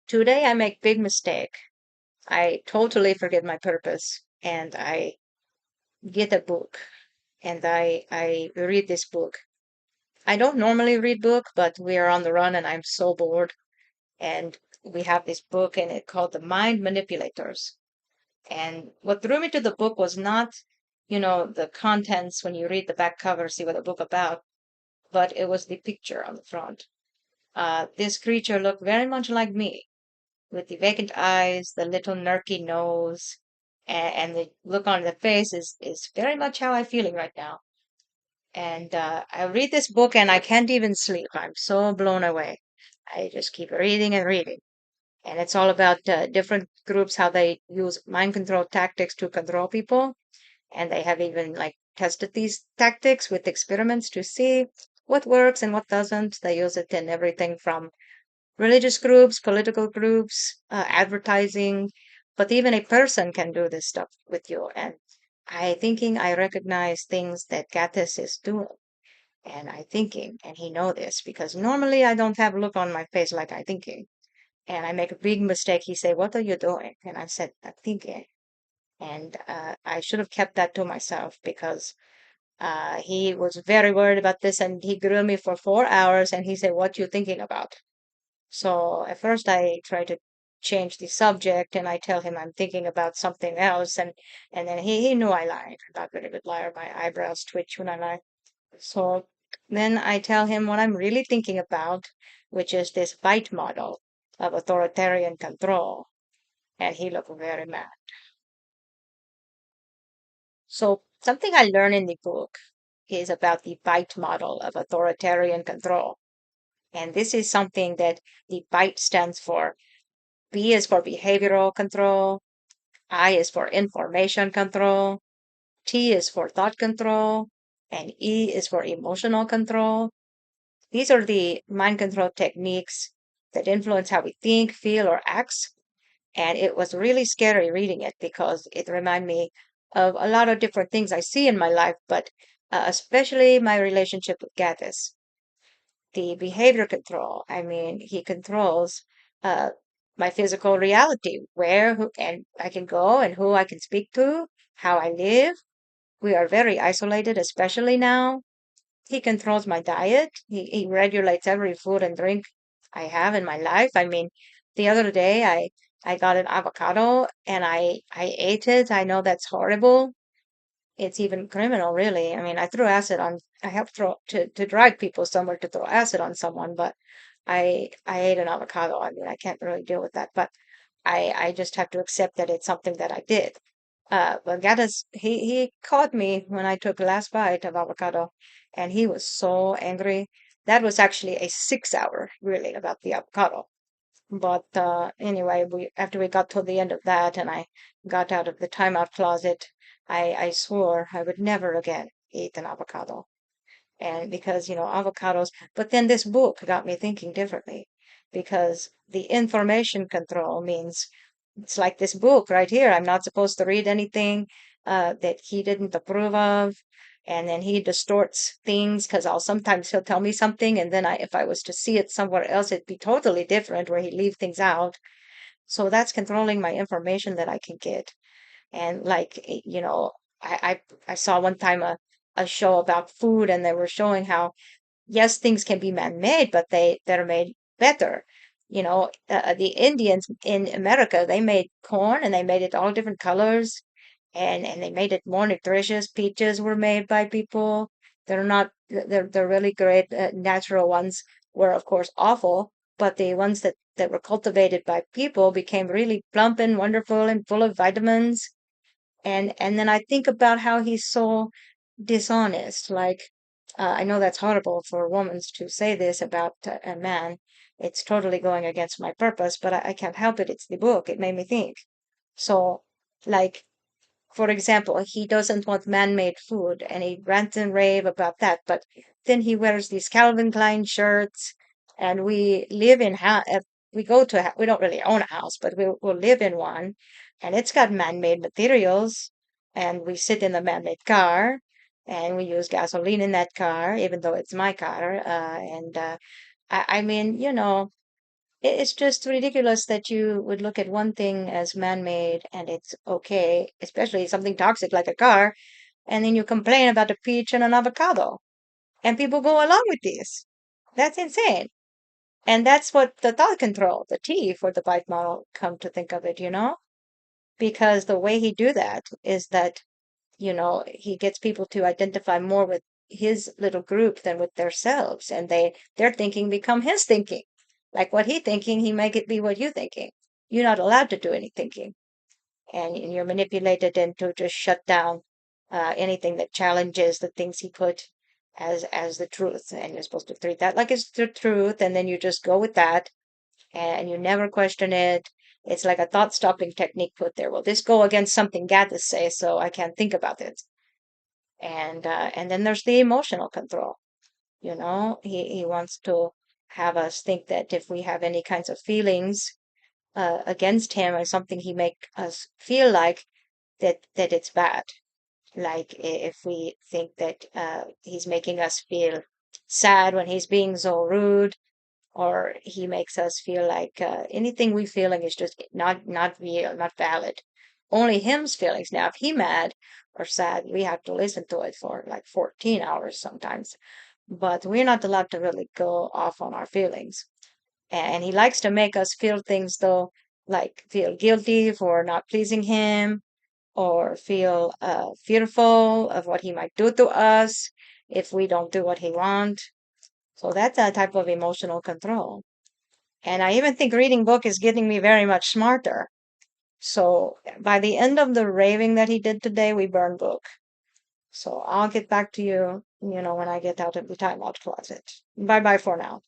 Today I make big mistake. I totally forget my purpose and I get a book and I read this book. I don't normally read book, but we are on the run and I'm so bored. And we have this book and it called The Mind Manipulators. And what drew me to the book was not, the contents when you read the back cover, see what the book about, but it was the picture on the front. This creature looked very much like me with the vacant eyes, the little nerky nose, and the look on the face is very much how I'm feeling right now. And I read this book and I can't even sleep. I'm so blown away. I just keep reading and reading. And it's all about different groups, how they use mind control tactics to control people. And they have even like tested these tactics with experiments to see what works and what doesn't. They use it in everything from religious groups, political groups, advertising, but even a person can do this stuff with you. And I recognize things that Gatis is doing. And I thinking, and he know this because normally I don't have a look on my face like I thinking. And I make a big mistake. He say, "What are you doing?" And I said, "I'm thinking." And I should have kept that to myself because he was very worried about this, and he grilled me for 4 hours. And he said, "What you thinking about?" So at first I try to change the subject and I tell him I'm thinking about something else and then he knew I lied. I'm not a very good liar. My eyebrows twitch when I lie. So then I tell him what I'm really thinking about, which is this B.I.T.E model of authoritarian control. And he looked very mad. So something I learned in the book is about the B.I.T.E model of authoritarian control. And this is something that the B.I.T.E stands for. B is for behavioral control. I is for information control. T is for thought control. And E is for emotional control. These are the mind control techniques that influence how we think, feel, or act. And it was really scary reading it because it reminded me of a lot of different things I see in my life, but especially my relationship with Gathis. The behavior control. I mean, he controls uh, my physical reality, where who, and I can go and who I can speak to, how I live. We are very isolated, especially now. He controls my diet. He regulates every food and drink I have in my life. I mean, the other day I got an avocado and I ate it. I know that's horrible. It's even criminal, really. I mean, I helped to drive people somewhere to throw acid on someone, but I ate an avocado. I mean, I can't really deal with that, but I just have to accept that it's something that I did. But Gaddis, he caught me when I took the last bite of avocado, and he was so angry. That was actually a 6 hour really about the avocado. But anyway, we after we got to the end of that, and I got out of the timeout closet, I swore I would never again eat an avocado. And because, avocados, but then this book got me thinking differently because the information control means it's like this book right here. I'm not supposed to read anything that he didn't approve of. And then he distorts things because he'll tell me something, and then if I was to see it somewhere else, it'd be totally different where he leave things out. So that's controlling my information that I can get. And like, I saw one time a show about food, and they were showing how yes, things can be man-made, but they're made better. The Indians in America, they made corn and they made it all different colors and they made it more nutritious. Peaches were made by people. They're really great. Natural ones were, of course, awful, but the ones that were cultivated by people became really plump and wonderful and full of vitamins. And then I think about how he's so dishonest. Like, I know that's horrible for a woman to say this about a man. It's totally going against my purpose, but I can't help it. It's the book. It made me think. So, like, for example, he doesn't want man-made food, and he rants and rave about that. But then he wears these Calvin Klein shirts, and we live in we go to we don't really own a house, but we'll live in one, and it's got man-made materials, and we sit in the man-made car, and we use gasoline in that car, even though it's my car. And I mean, It's just ridiculous that you would look at one thing as man-made and it's okay, especially something toxic like a car, and then you complain about a peach and an avocado, and people go along with this. That's insane. And that's what the thought control, the T for the bite model, come to think of it, because the way he do that is that, he gets people to identify more with his little group than with themselves, and their thinking become his thinking. Like what he thinking, he make it be what you thinking. You're not allowed to do any thinking, and you're manipulated into just shut down anything that challenges the things he put as the truth, and you're supposed to treat that like it's the truth, and then you just go with that, and you never question it. It's like a thought stopping technique put there. Well, this go against something Gatis say, so I can't think about it. And then there's the emotional control. He wants to have us think that if we have any kinds of feelings against him or something, he make us feel like that it's bad. Like if we think that he's making us feel sad when he's being so rude, or he makes us feel like anything we feeling is just not real, not valid. Only him's feelings. Now, if he mad or sad, we have to listen to it for like 14 hours sometimes. But we're not allowed to really go off on our feelings. And he likes to make us feel things though, like feel guilty for not pleasing him, or feel fearful of what he might do to us if we don't do what he wants. So that's a type of emotional control. And I even think reading book is getting me very much smarter. So by the end of the raving that he did today, we burned book. So I'll get back to you, when I get out of the timeout closet. Bye bye for now.